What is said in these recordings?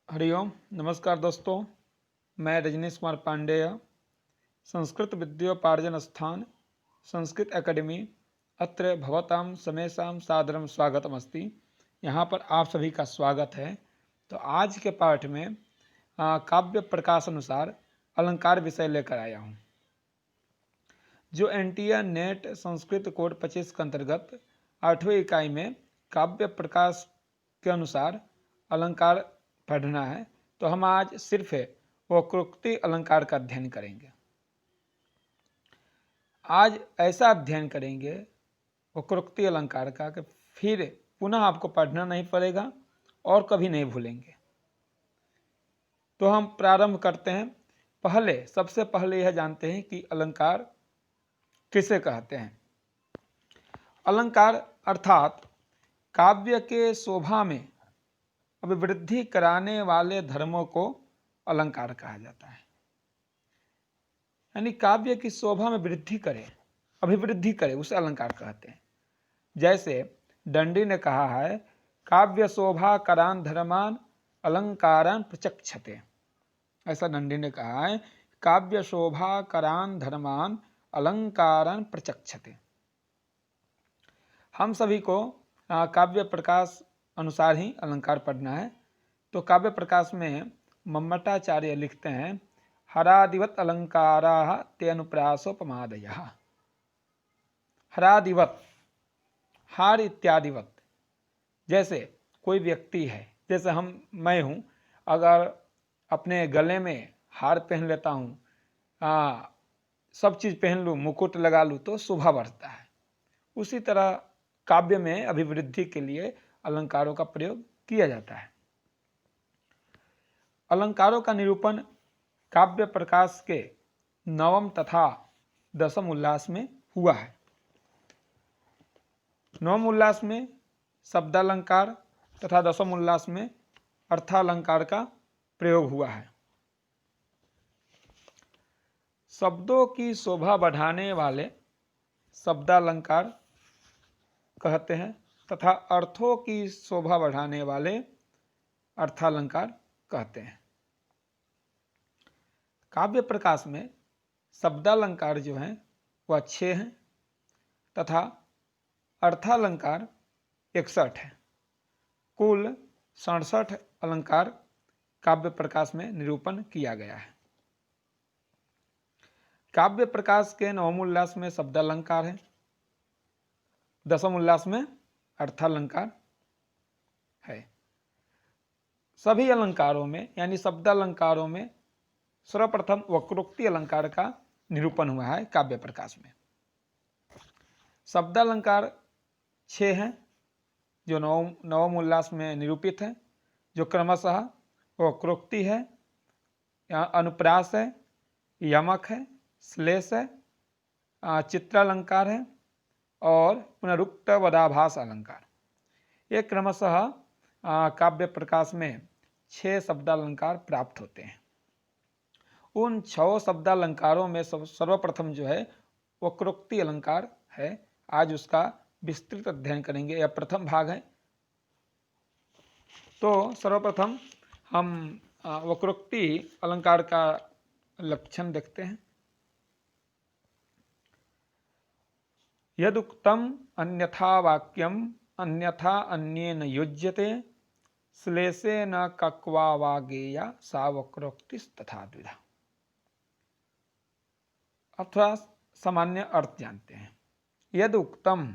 हरिओम नमस्कार दोस्तों। मैं रजनीश कुमार पांडेय, संस्कृत विद्योपार्जन स्थान संस्कृत एकेडमी अत्र भवतां समेषां सादरं स्वागतमस्ति। यहाँ पर आप सभी का स्वागत है। तो आज के पाठ में काव्य प्रकाश अनुसार अलंकार विषय लेकर आया हूँ, जो एनटीए नेट संस्कृत कोड 25 के अंतर्गत 8वीं इकाई में काव्य प्रकाश के अनुसार अलंकार पढ़ना है। तो हम आज सिर्फ वक्रोक्ति अलंकार का अध्ययन करेंगे। आज ऐसा अध्ययन करेंगे वक्रोक्ति अलंकार का कि फिर पुनः आपको पढ़ना नहीं पड़ेगा और कभी नहीं भूलेंगे। तो हम प्रारंभ करते हैं। सबसे पहले यह जानते हैं कि अलंकार किसे कहते हैं। अलंकार अर्थात काव्य के शोभा में अभिवृद्धि कराने वाले धर्मों को अलंकार कहा जाता है। यानी काव्य की शोभा में वृद्धि करे, अभिवृद्धि करे, उसे अलंकार कहते हैं। जैसे दंडी ने कहा है, काव्य शोभा करान धर्मान अलंकारान प्रचक्षते। ऐसा दंडी ने कहा है, काव्य शोभा करान धर्मान अलंकारान प्रचक्षते। हम सभी को काव्य प्रकाश अनुसार ही अलंकार पढ़ना है। तो काव्य प्रकाश में मम्मटाचार्य लिखते हैं, हरादिवत अलंकारा ते अनुप्रासोपमादयः। हरादिवत, हार इत्यादिवत। जैसे कोई व्यक्ति है, जैसे मैं हूँ, अगर अपने गले में हार पहन लेता हूँ, सब चीज़ पहन लूँ, मुकुट लगा लूँ, तो शोभा बढ़ता है। उसी तरह काव्य में अभिवृद्धि के लिए अलंकारों का प्रयोग किया जाता है। अलंकारों का निरूपण काव्य प्रकाश के 9वें तथा 10वें उल्लास में हुआ है। 9वें उल्लास में शब्दालंकार तथा 10वें उल्लास में अर्थालंकार का प्रयोग हुआ है। शब्दों की शोभा बढ़ाने वाले शब्दालंकार कहते हैं तथा अर्थों की शोभा बढ़ाने वाले अर्थालंकार कहते हैं। काव्य प्रकाश में शब्दालंकार जो हैं वह 6 हैं तथा अर्थालंकार 61 है। कुल 67 अलंकार काव्य प्रकाश में निरूपण किया गया है। काव्य प्रकाश के 9वें उल्लास में शब्दालंकार है, 10वें उल्लास में अर्थालंकार है। सभी अलंकारों में यानी शब्दालंकारों में सर्वप्रथम वक्रोक्ति अलंकार का निरूपण हुआ है काव्य प्रकाश में। शब्दालंकार 6 हैं जो 9वें उल्लास में निरूपित है, जो क्रमशः वक्रोक्ति है, अनुप्रास है, यमक है, श्लेष है, चित्रालंकार है और पुनरुक्त वदाभास अलंकार। ये क्रमशः काव्य प्रकाश में 6 शब्दालंकार प्राप्त होते हैं। उन 6 शब्दालंकारों में सर्वप्रथम जो है वक्रोक्ति अलंकार है। आज उसका विस्तृत अध्ययन करेंगे। यह प्रथम भाग है। तो सर्वप्रथम हम वक्रोक्ति अलंकार का लक्षण देखते हैं। यदुक्तम अन्यथा वाक्यम अन्यथा अन्येन युज्यते श्लेषे न कक्वा वागेया सा वक्रोक्तिस्तथा द्विधा। अथवा सामान्य अर्थ जानते हैं। यद उक्तम,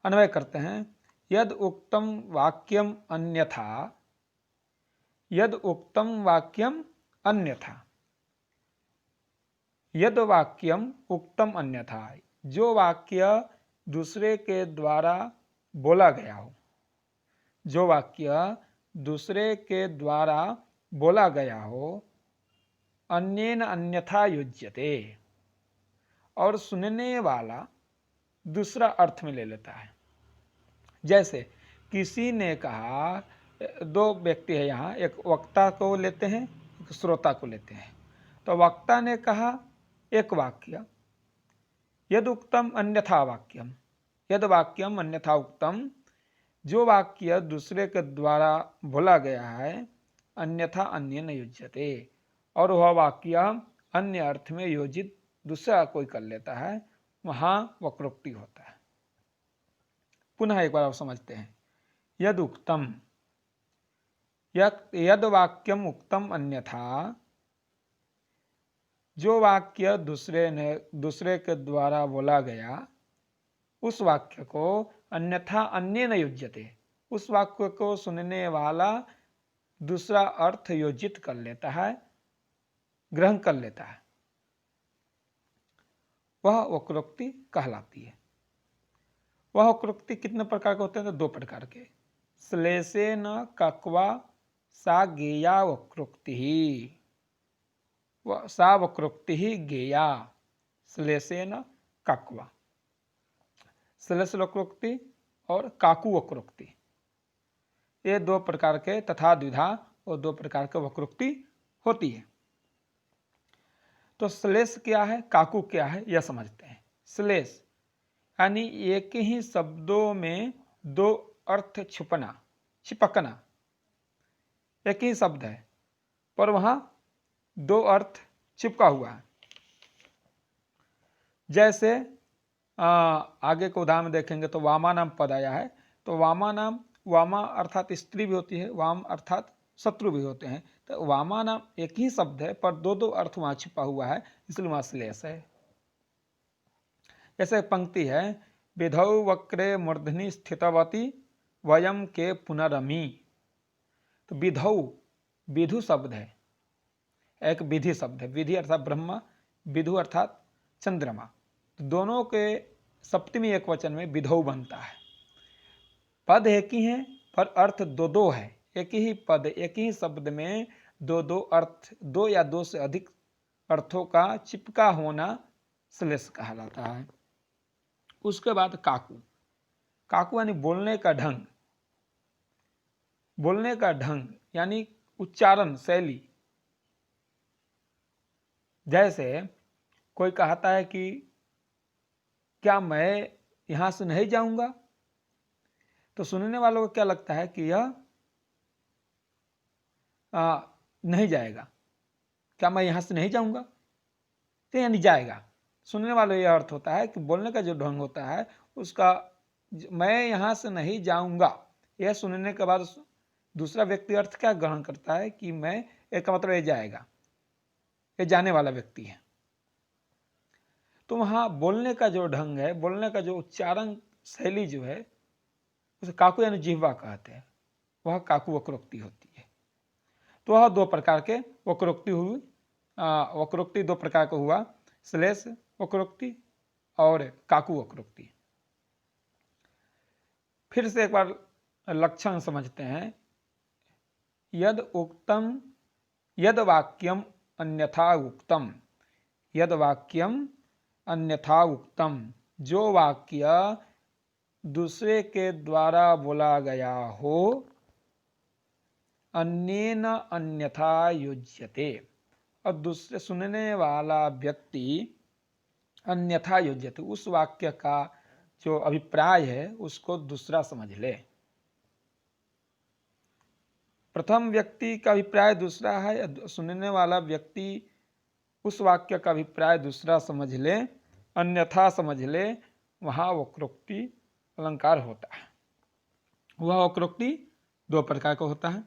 अन्वय करते हैं, यद उक्तम वाक्यम अन्यथा, यद उक्तम वाक्यम अन्यथा, यद वाक्यम उक्तम अन्यथा। जो वाक्य दूसरे के द्वारा बोला गया हो, जो वाक्य दूसरे के द्वारा बोला गया हो, अन्येन अन्यथा युज्यते, और सुनने वाला दूसरा अर्थ में ले लेता है। जैसे किसी ने कहा, 2 व्यक्ति है यहाँ, एक वक्ता को लेते हैं, एक श्रोता को लेते हैं। तो वक्ता ने कहा एक वाक्य, यद उक्तम अन्यथा वाक्यम, यद वाक्यम अन्यथा उक्तम, जो वाक्य दूसरे के द्वारा बोला गया है अन्यथा अन्य न युज्यते, और वह वाक्य अन्य अर्थ में योजित दूसरा कोई कर लेता है, वहां वक्रोक्ति होता है। पुनः एक बार आप समझते हैं। यद उक्तम, यद वाक्यम उक्तम अन्यथा, जो वाक्य दूसरे के द्वारा बोला गया उस वाक्य को अन्यथा अन्य न युज्यते, उस वाक्य को सुनने वाला दूसरा अर्थ योजित कर लेता है, ग्रहण कर लेता है, वह वक्रोक्ति कहलाती है। वह वक्रोक्ति कितने प्रकार के होते हैं? तो दो प्रकार के। श्लेषेन कक्वा सा गेया वक्रोक्ति ही, सा वक्रोक्ति ही गेया। श्लेषेन कक्वा, श्लेष वक्रोक्ति और काकु वक्रोक्ति, ये दो प्रकार के तथा द्विधा और दो प्रकार के वक्रोक्ति होती है। तो श्लेष क्या है, काकु क्या है, यह समझते हैं। श्लेष यानी एक ही शब्दों में दो अर्थ छुपना, चिपकना। एक ही शब्द है पर वहां दो अर्थ चिपका हुआ है। जैसे आगे के उदाहरण देखेंगे तो वामा नाम पद आया है, तो वामा नाम, वामा अर्थात स्त्री भी होती है, वाम अर्थात शत्रु भी होते हैं। तो वामा नाम एक ही शब्द है पर दो दो अर्थ वहां छिपा हुआ है, इसलिए वहां श्लेष है। जैसे पंक्ति है, विधौ वक्रे मूर्धनि स्थितवती वयम के पुनरमी। तो विधौ, विधु शब्द है, एक विधि शब्द है। विधि अर्थात ब्रह्मा, विधु अर्थात चंद्रमा। तो दोनों के सप्तमी एक वचन में विधौ बनता है। पद एक ही है पर अर्थ दो दो है। एक ही पद, एक ही शब्द में दो दो अर्थ, दो या दो से अधिक अर्थों का चिपका होना श्लेष कहलाता है। उसके बाद काकु, काकु यानी बोलने का ढंग, बोलने का ढंग यानी उच्चारण शैली। जैसे कोई कहता है कि क्या मैं यहां से नहीं जाऊंगा, तो सुनने वालों को क्या लगता है कि यह नहीं जाएगा। क्या मैं यहां से नहीं जाऊंगा, तो यानी जाएगा। सुनने वालों यह अर्थ होता है कि बोलने का जो ढंग होता है उसका, मैं यहां से नहीं जाऊंगा, यह सुनने के बाद दूसरा व्यक्ति अर्थ क्या ग्रहण करता है कि मैं, एक का मतलब ये जाएगा, ये जाने वाला व्यक्ति है। तो वहां बोलने का जो ढंग है, बोलने का जो उच्चारण शैली जो है, उसे काकु यानी जिह्वा कहते हैं, वह काकु वक्रोक्ति होती है। तो वह दो प्रकार के वक्रोक्ति हुई। वक्रोक्ति दो प्रकार का हुआ, श्लेष वक्रोक्ति और काकु वक्रोक्ति। फिर से एक बार लक्षण समझते हैं। यद उक्तम, यद वाक्यम अन्यथा उक्तम, यद वाक्यम अन्यथा उक्तम, जो वाक्य दूसरे के द्वारा बोला गया हो अन्येन अन्यथा युज्यते, और दूसरे सुनने वाला व्यक्ति अन्यथा युज्यते, उस वाक्य का जो अभिप्राय है उसको दूसरा समझ ले। प्रथम व्यक्ति का अभिप्राय दूसरा है, सुनने वाला व्यक्ति उस वाक्य का अभिप्राय दूसरा समझ ले, अन्यथा समझ ले, वहां वक्रोक्ति अलंकार होता है। वह वक्रोक्ति दो प्रकार का होता है,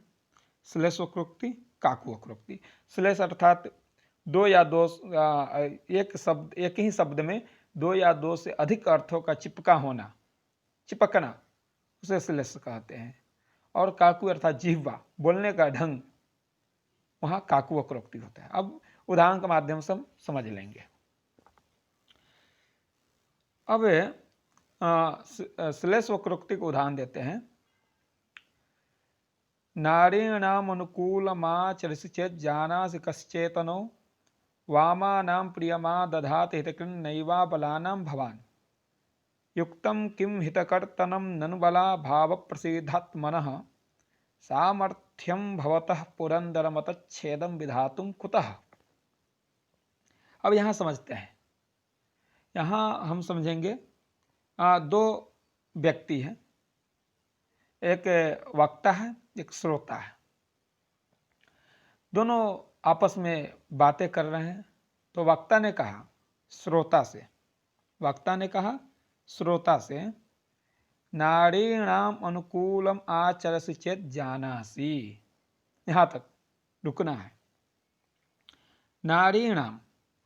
श्लेष वक्रोक्ति, काकु वक्रोक्ति। श्लेष अर्थात दो या दो, एक शब्द, एक ही शब्द में दो या दो से अधिक अर्थों का चिपका होना, चिपकना, उसे श्लेष कहते हैं। और काकु अर्थात जिह्वा, बोलने का ढंग, वहां काकु वक्रोक्ति होता है। अब उदाहरण के माध्यम से हम समझ लेंगे। अब श्लेष वक्रोक्ति को उदाहरण देते हैं। नारीणाम अनुकूलमाचरसि चेत् जानासि कश्चेतनो वामानां प्रियमा दधाति हितकृन् नैवा बलानां भवान् युक्तं किं हितकर्तनं ननु बला भावप्रसीधात्मनः सामर्थ्यं भवतः पुरंदरमतच्छेदं विधातुं कुतः। अब यहाँ समझते हैं। यहाँ हम समझेंगे दो व्यक्ति हैं, एक वक्ता है, एक श्रोता है, दोनों आपस में बातें कर रहे हैं। तो वक्ता ने कहा श्रोता से, वक्ता ने कहा श्रोता से, नारीणाम अनुकूलम आचरसि चेत जानासि। यहां तक रुकना है। नारीणाम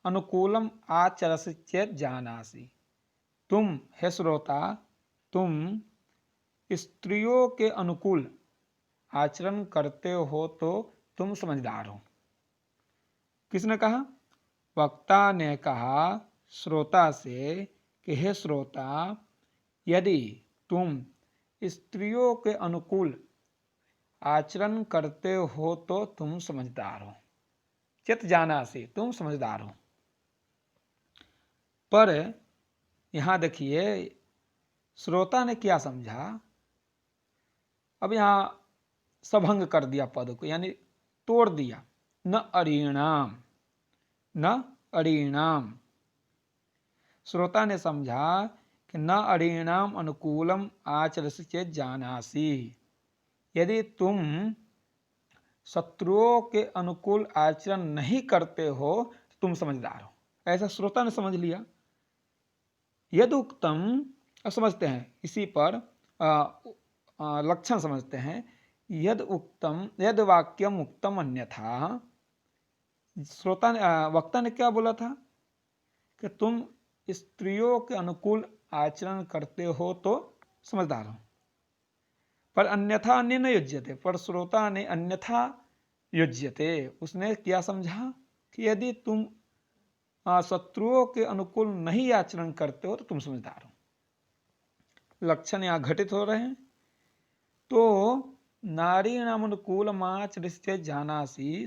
अनुकूलम आचरसि चेत जानासि। तुम हे श्रोता, तुम स्त्रियों के अनुकूल आचरण करते हो तो तुम समझदार हो। किसने कहा? वक्ता ने कहा श्रोता से कि हे श्रोता, यदि तुम स्त्रियों के अनुकूल आचरण करते हो तो तुम समझदार हो। चित जाना से, तुम समझदार हो। पर यहां देखिए श्रोता ने क्या समझा। अब यहां सभंग कर दिया पद को, यानी तोड़ दिया। न अरीणाम, न अरीणाम। श्रोता ने समझा कि न अरीणाम अनुकूलम आचरसि चेत जानासि। यदि तुम शत्रुओं के अनुकूल आचरण नहीं करते हो तो तुम समझदार हो। ऐसा श्रोता ने समझ लिया। यद उक्तम, अब समझते हैं इसी पर लक्षण समझते हैं। यद उक्तम, यद वाक्यम उक्तम अन्यथा। श्रोता ने वक्ता ने क्या बोला था कि तुम स्त्रियों के अनुकूल आचरण करते हो तो समझदार हो, पर अन्यथा अन्य न युज्यते। पर श्रोता ने अन्यथा युज्यते, उसने क्या समझा कि यदि तुम शत्रुओं के अनुकूल नहीं आचरण करते हो तो तुम समझदार हो। लक्षण यहां घटित हो रहे हैं। तो नारीणाम अनुकूल आचरिष्यते जानासि।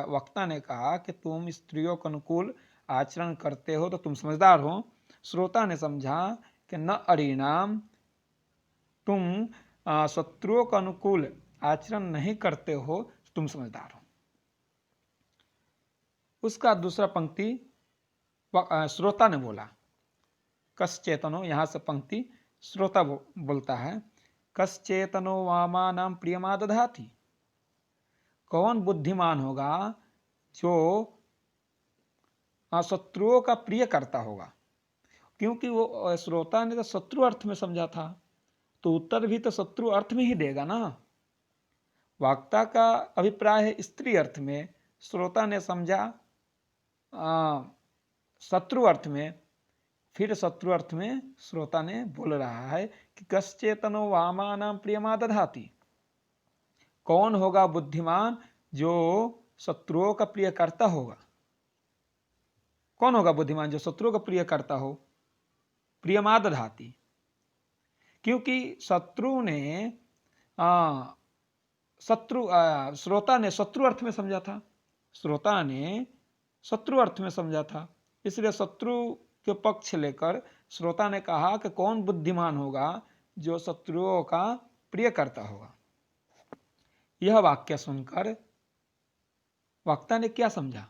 वक्ता ने कहा कि तुम स्त्रियों के अनुकूल आचरण करते हो तो तुम समझदार हो। श्रोता ने समझा कि न अरीणाम, तुम शत्रुओं के अनुकूल आचरण नहीं करते हो तो तुम समझदार हो। उसका दूसरा पंक्ति श्रोता ने बोला, कश्चेतनो, यहां से पंक्ति श्रोता बोलता है, कश्चेतनो वामानां प्रियमा दधाति। कौन बुद्धिमान होगा जो शत्रुओं का प्रिय करता होगा। क्योंकि वो श्रोता ने तो शत्रु अर्थ में समझा था, तो उत्तर भी तो शत्रु अर्थ में ही देगा ना। वक्ता का अभिप्राय है स्त्री अर्थ में, श्रोता ने समझा शत्रु अर्थ में। फिर शत्रु अर्थ में श्रोता ने बोल रहा है कि कश्चेतनो वामानां प्रियमा दधाति। कौन होगा बुद्धिमान जो शत्रुओं का प्रिय करता होगा। कौन होगा बुद्धिमान जो शत्रुओं का प्रिय करता हो। प्रियमा दधाति, क्योंकि शत्रु ने श्रोता ने शत्रु अर्थ में समझा था। श्रोता ने शत्रु अर्थ में समझा था, इसलिए शत्रु के पक्ष लेकर श्रोता ने कहा कि कौन बुद्धिमान होगा जो शत्रुओं का प्रिय करता होगा। यह वाक्य सुनकर वक्ता ने क्या समझा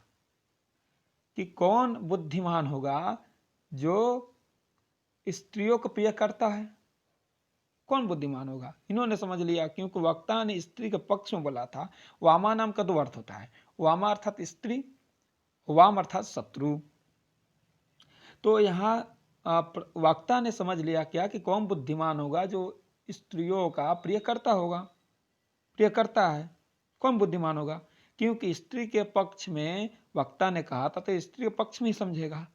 कि कौन बुद्धिमान होगा जो स्त्रियों को प्रिय करता है। कौन बुद्धिमान होगा, इन्होंने समझ लिया। क्योंकि वक्ता ने स्त्री के पक्ष में बोला था। वामा नाम का दो अर्थ होता है, वामा अर्थात स्त्री, वाम अर्थात शत्रु। तो यहाँ वक्ता ने समझ लिया क्या कि कौन बुद्धिमान होगा जो स्त्रियों का प्रिय करता होगा, प्रिय करता है। कौन बुद्धिमान होगा, क्योंकि स्त्री के पक्ष में वक्ता ने कहा था तो स्त्री के पक्ष में ही समझेगा।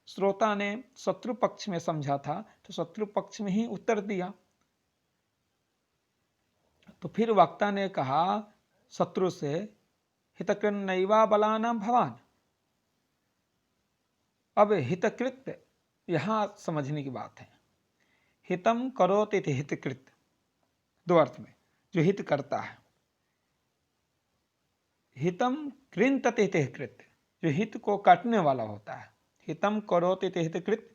श्रोता ने शत्रु पक्ष में समझा था तो शत्रु पक्ष में ही उत्तर दिया। तो फिर वक्ता ने कहा शत्रु से, हितकृन नैवा बलानां भवान। अब हितकृत यहां समझने की बात है। हितम करोति इति हितकृत, दो अर्थ में, जो हित करता है। हितम कृंतति इति हितकृत, जो हित को काटने वाला होता है। हितम करोति इति हितकृत,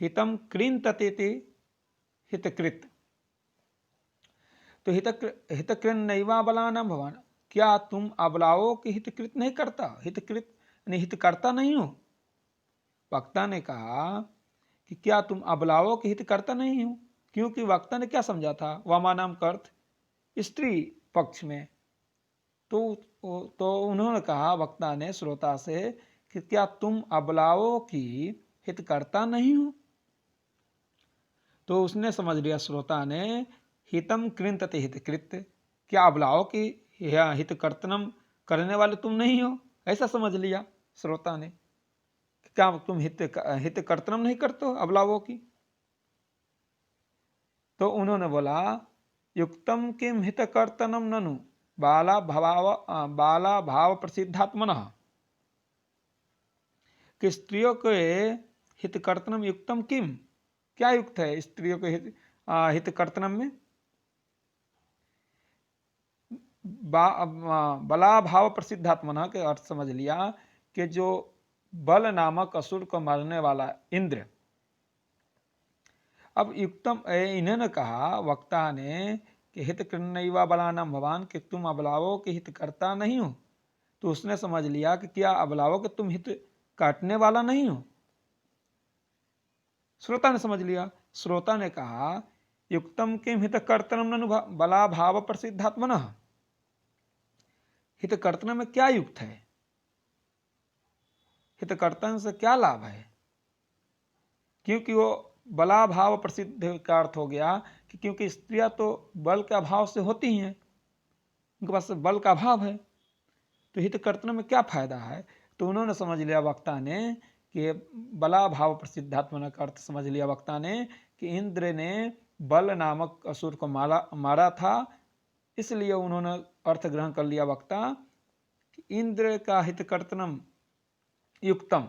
हितम कृंतति इति हितकृत। तो हितकृन नैवा बलानां भवान, क्या तुम अबलाओं के हितकृत नहीं करता, हितकृत हित करता नहीं हो। वक्ता ने कहा कि क्या तुम अबलाओं के हित करता नहीं हो, क्योंकि वक्ता ने क्या समझा था, वामानाम का अर्थ स्त्री पक्ष में। तो उन्होंने कहा, वक्ता ने श्रोता से, कि क्या तुम अबलाओं की हितकर्ता नहीं हो? तो उसने समझ लिया श्रोता ने, हितम कृंतते हितकृत, क्या अबलाओं की हितकर्तनम करने वाले तुम नहीं हो, ऐसा समझ लिया श्रोता ने। क्या तुम हितकर्तनम नहीं करते हो अबलाओं की? तो उन्होंने बोला, युक्तम किम हितकर्तनम ननु बाला भाव प्रसिद्धात्मनः, कि स्त्रियों के हितकर्तनम युक्तम किम, क्या युक्त है स्त्रियों के हितकर्तनम में? बला भाव प्रसिद्धात्मना के अर्थ समझ लिया कि जो बल नामक असुर को मारने वाला इंद्र। अब युक्तम इन्होंने कहा, वक्ता ने, कि हित कृण्यवा बलानाम भवान, कि तुम अबलाओं के हित करता नहीं हो। तो उसने समझ लिया कि क्या अबलाओं के तुम हित काटने वाला नहीं हो? श्रोता ने समझ लिया। श्रोता ने कहा, युक्तम किम हित कर्तनम ननु बला भाव प्रसिद्धात्मन, हित कर्तन में क्या युक्त है, हित कर्तन से क्या लाभ है? क्योंकि वो बला भाव प्रसिद्ध का अर्थ हो गया कि क्योंकि स्त्रियां तो बल के अभाव से होती हैं, उनके पास बल का अभाव है, तो हित कर्तन में क्या फायदा है? तो उन्होंने समझ लिया वक्ता ने कि बला भाव प्रसिद्धात्मना का अर्थ समझ लिया वक्ता ने कि इंद्र ने बल नामक असुर को मारा था, इसलिए उन्होंने अर्थ ग्रहण कर लिया वक्ता कि इंद्र का हित कर्तनम युक्तम,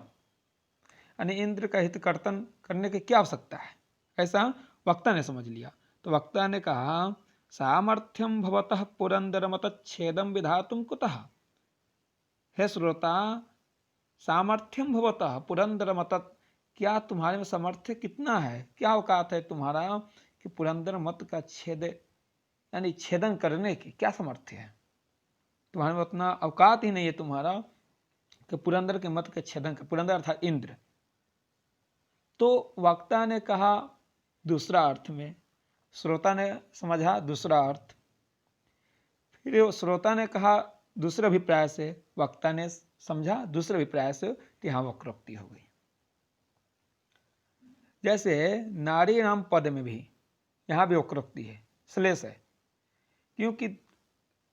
यानी इंद्र का हित कर्तन करने की क्या आवश्यकता है, ऐसा वक्ता ने समझ लिया। तो वक्ता ने कहा, सामर्थ्यम भवतः पुरंदर मत छेदम विधातुम कुतः, हे श्रोता, सामर्थ्यम भवतः पुरंदर मत, क्या तुम्हारे में सामर्थ्य कितना है, क्या औकात है तुम्हारा कि पुरंदर मत का छेद यानी छेदन करने की क्या सामर्थ्य है? तुम्हारे में उतना औकात ही नहीं है तुम्हारा कि पुरंदर के मत के छेदन का, पुरंदर अर्थात इंद्र। तो वक्ता ने कहा दूसरा अर्थ में, श्रोता ने समझा दूसरा अर्थ, फिर श्रोता ने कहा दूसरे अभिप्राय से, वक्ता ने समझा दूसरे अभिप्राय से, कि हाँ वक्रोक्ति हो गई। जैसे नारी नाम पद में भी यहाँ भी वक्रोक्ति है, श्लेष है, क्योंकि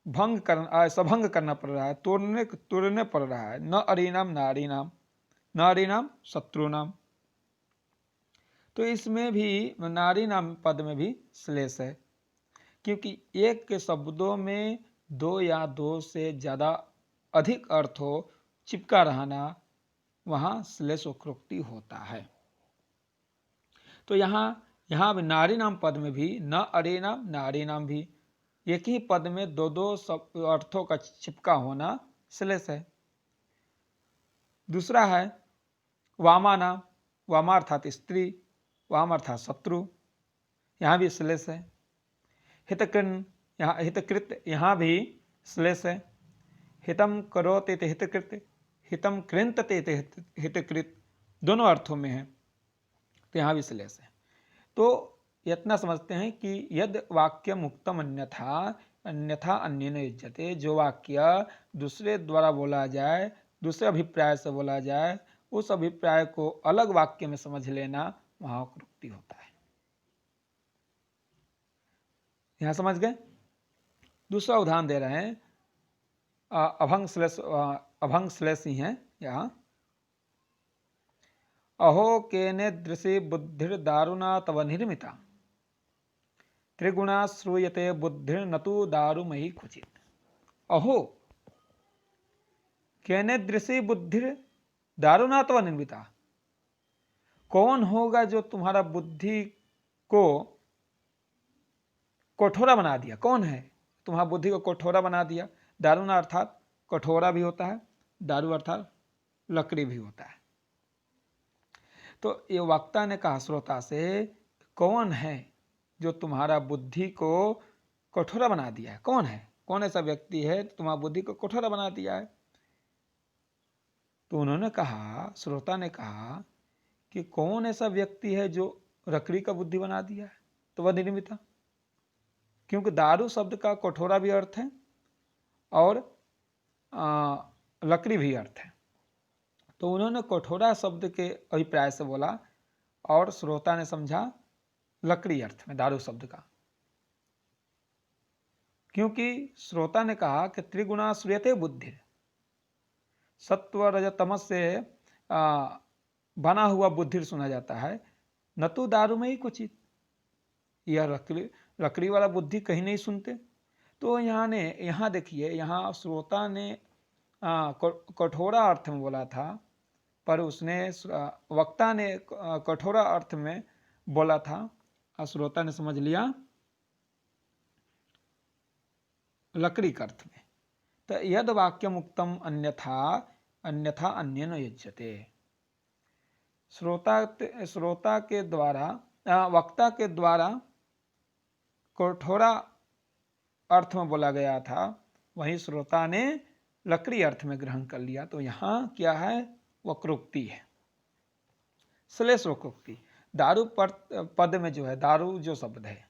भंग करना, सभंग करना पड़ रहा है, तोड़ने पड़ रहा है। न अरिनाम नारी नाम, न अरिनाम शत्रु नाम, तो इसमें भी नारी नाम पद में भी श्लेष है, क्योंकि एक के शब्दों में दो या दो से ज्यादा अधिक अर्थ हो, चिपका रहना, वहां श्लेष वक्रोक्ति होता है। तो यहाँ भी नारी नाम पद में भी न अरे नाम नारी नाम भी एक ही पद में दो दो अर्थों का चिपका होना श्लेष है। दूसरा है वामा नाम, वामा अर्थात स्त्री, वाम अर्थात शत्रु, यहाँ भी श्लेष है। हितकृत यहाँ भी श्लेष है। हितम करोते हितकृत, हितम कृंतते हितकृत, दोनों अर्थों में है, तो यहाँ भी श्लेष है। तो इतना समझते हैं कि यद वाक्य मुक्तम अन्यथा अन्यथा अन्य न युज्यते, जो वाक्य दूसरे द्वारा बोला जाए, दूसरे अभिप्राय से बोला जाए, उस अभिप्राय को अलग वाक्य में समझ लेना वहां वक्रोक्ति होता है। यहां समझ गए? दूसरा उदाहरण दे रहे हैं, अभंग श्लेष ही है यहाँ। अहो केने दृशि बुद्धिर दारुणा तव निर्मिता, त्रिगुणा श्रूयते बुद्धिर नतु दारुमयी क्वचित। अहो केने दृशि बुद्धिर दारुणा तव निर्मिता, कौन होगा जो तुम्हारा बुद्धि को कठोरा बना दिया, कौन है तुम्हारा बुद्धि को कठोरा बना दिया? दारुणा अर्थात कठोरा भी होता है, दारू अर्थात लकड़ी भी होता है। तो ये वक्ता ने कहा श्रोता से, कौन है जो तुम्हारा बुद्धि को कठोरा बना दिया है? कौन है, कौन ऐसा व्यक्ति है तुम्हारा बुद्धि को कठोरा बना दिया है? तो उन्होंने कहा, श्रोता ने कहा कि कौन ऐसा व्यक्ति है जो लकड़ी का बुद्धि बना दिया है? तो वह निर्मिता, क्योंकि दारू शब्द का कठोरा भी अर्थ है और लकड़ी भी अर्थ है। तो उन्होंने कठोरा शब्द के अभिप्राय से बोला और श्रोता ने समझा लकड़ी अर्थ में दारू शब्द का, क्योंकि श्रोता ने कहा कि त्रिगुणा श्रूयते बुद्धि, सत्व रज तमस से बना हुआ बुद्धि सुना जाता है, न तो दारू में ही क्वचित। यह लकड़ी वाला बुद्धि कहीं नहीं सुनते। तो यहाँ देखिए, यहाँ श्रोता ने कठोरा अर्थ में बोला था, पर उसने वक्ता ने कठोरा अर्थ में बोला था और श्रोता ने समझ लिया लकड़ी के अर्थ में। तो यद वाक्यम उक्तम अन्यथा अन्येन युज्यते। श्रोता के द्वारा वक्ता के द्वारा कठोरा अर्थ में बोला गया था, वहीं श्रोता ने लकड़ी अर्थ में ग्रहण कर लिया। तो यहाँ क्या है, वक्रोक्ति है, श्लेष वक्रोक्ति। दारू पद में जो है, दारू जो शब्द है,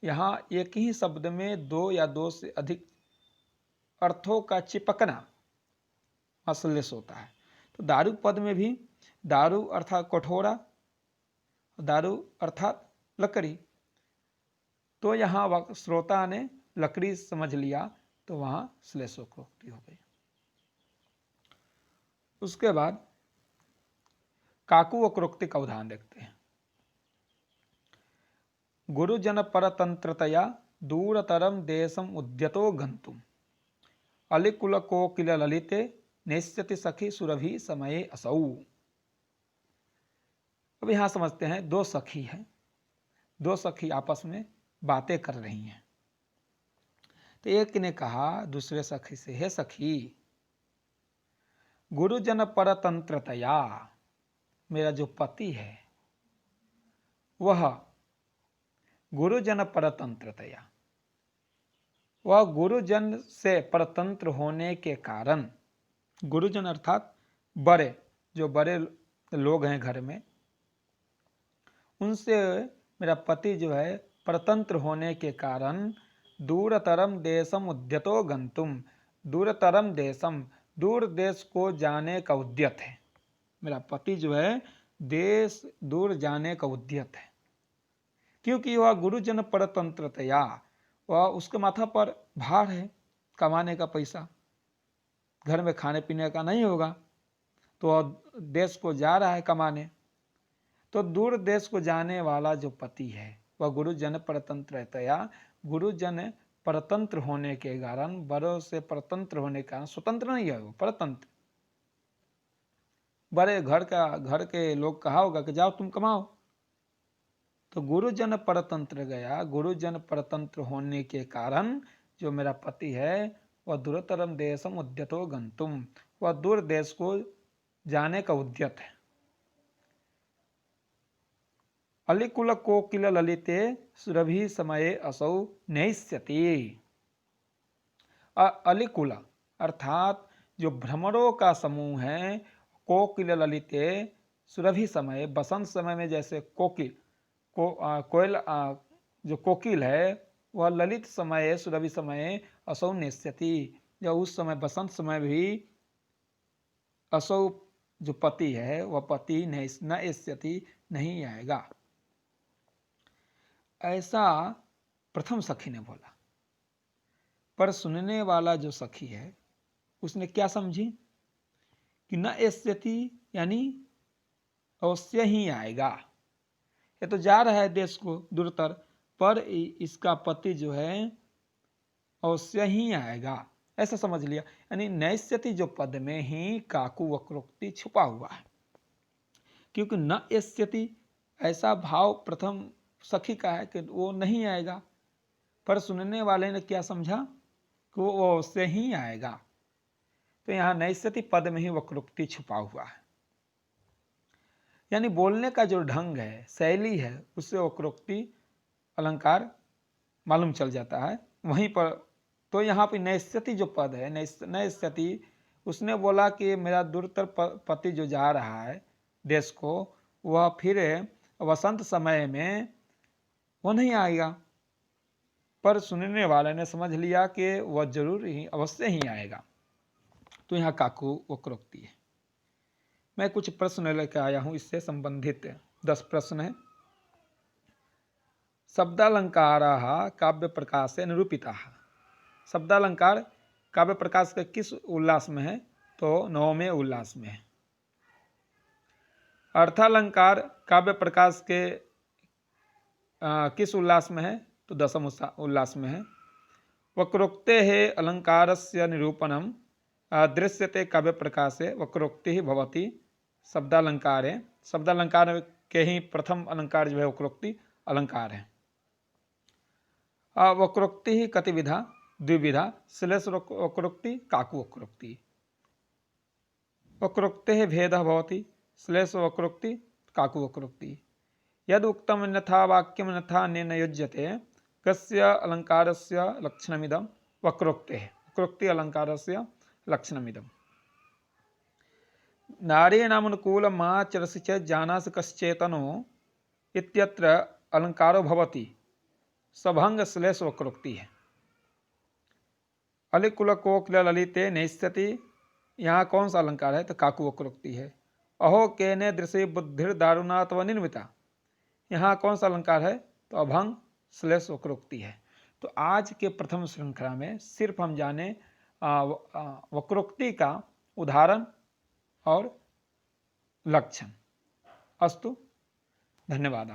यहाँ एक ही शब्द में दो या दो से अधिक अर्थों का चिपकना अश्लेष होता है। तो दारू पद में भी दारू अर्थात कठोरा, दारू अर्थात लकड़ी। तो यहाँ श्रोता ने लकड़ी समझ लिया, तो वहां श्लेषोक्ति हो गई। उसके बाद काकु वक्रोक्ति का उदाहरण देखते हैं। गुरुजन परतंत्रतया दूरतरम देशम उद्यतो गंतुम अलिकुल कोकिल ललिते नेष्यति सखी सुरभि समये असौ। अब यहां समझते हैं, दो सखी हैं, दो सखी आपस में बातें कर रही हैं। तो एक ने कहा दूसरे सखी से, हे सखी, गुरुजन परतंत्रतया, मेरा जो पति है वह गुरुजन परतंत्रतया, वह गुरुजन से परतंत्र होने के कारण, गुरुजन अर्थात बड़े, जो बड़े लोग हैं घर में, उनसे मेरा पति जो है परतंत्र होने के कारण दूरतरम देशम उद्यतो गंतुम, दूरतरम देशम, दूर देश को जाने का उद्यत है। मेरा पति जो है देश दूर जाने का उद्यत है, क्योंकि वह गुरुजन परतंत्रतया, वह उसके माथा पर भार है कमाने का पैसा, घर में खाने पीने का नहीं होगा, तो वह देश को जा रहा है कमाने। तो दूर देश को जाने वाला जो पति है वह गुरुजन परतंत्रतया, गुरुजन परतंत्र होने के कारण, बड़ों से परतंत्र होने के कारण, स्वतंत्र नहीं है वो, परतंत्र। बड़े घर के लोग कहा होगा कि जाओ तुम कमाओ, तो गुरुजन परतंत्र गया। गुरुजन परतंत्र होने के कारण जो मेरा पति है वह दूरतरम देशम उद्यतो गंतुम, वह दूर देश को जाने का उद्यत है। अलिकुल कोकिल ललिते सुरभि समये असौ नैष्यति। अलिकुल अर्थात जो भ्रमरों का समूह है, कोकिल ललिते सुरभि समय, बसंत समय में जैसे कोयल जो कोकिल है वह ललित समय सुरभि समय असौ नेष्यति, जब उस समय बसंत समय भी असौ जो पति है वह पति नैष्यति नहीं आएगा। ऐसा प्रथम सखी ने बोला, पर सुनने वाला जो सखी है उसने क्या समझी कि न एष्यति यानी अवश्य ही आएगा, ये तो जा रहा है देश को दूरतर, पर इसका पति जो है अवश्य ही आएगा, ऐसा समझ लिया। यानी नैष्यति जो पद में ही काकु वक्रोक्ति छुपा हुआ है, क्योंकि न एष्यति ऐसा भाव प्रथम सखी का है कि वो नहीं आएगा, पर सुनने वाले ने क्या समझा कि वो अवश्य ही आएगा। तो यहाँ नैष्यति पद में ही वक्रोक्ति छुपा हुआ है, यानी बोलने का जो ढंग है, शैली है, उससे वक्रोक्ति अलंकार मालूम चल जाता है वहीं पर। तो यहाँ पे नैष्यति जो पद है, नैष्यति, उसने बोला कि मेरा दूरतर पति जो जा रहा है देश को, वह फिर वसंत समय में वो नहीं आएगा, पर सुनने वाले ने समझ लिया कि वह जरूर ही अवश्य ही आएगा, तो यहाँ काकू वक्रोक्ति है। मैं कुछ प्रश्न लेकर आया हूं इससे संबंधित 10 प्रश्न है। शब्दालंकाराः काव्य प्रकाश से निरूपिताः। शब्दालंकार काव्य प्रकाश के किस उल्लास में है? तो 9वें उल्लास में है। अर्थालंकार काव्य प्रकाश के किस उल्लास में है? तो 10वें उल्लास में है। वक्रोक्तेः अलंकारस्य निरूपणं दृश्यते काव्य प्रकाशे वक्रोक्ति भवति शब्दालंकारे। शब्दालंकार के ही प्रथम अलंकार जो है वक्रोक्ति अलंकार है। वक्रोक्ति ही कतिविधा? द्विविधा। श्लेष वक्रोक्ति, काकु वक्रोक्ति। वक्रोक्तेः भेदः भवति श्लेष वक्रोक्ति, काकु वक्रोक्ति। यद उक्तम अन्यथा वाक्यम अन्यथा अन्येन युज्यते कस्य अलंकारस्य लक्षणमिदं वक्रोक्तेः। वक्रोक्ति अलंकारस्य लक्षणमिदम्। नारीणामनुकूलमाचरसि चेत् जानासि कश्चेतनो इत्यत्र अलंकारो भवति सभंग श्लेष वक्रोक्ति है। अलिकुल कोकिल ललिते नैष्यति, यहाँ कौन सा अलंकार है? तो काकु वक्रोक्ति है। अहो केने दृशि बुद्धिर दारुणा तव निर्मिता, यहाँ कौन सा अलंकार है? तो अभंग श्लेष वक्रोक्ति है। तो आज के प्रथम श्रृंखला में सिर्फ हम जाने वक्रोक्ति का उदाहरण और लक्षण। अस्तु, धन्यवाद।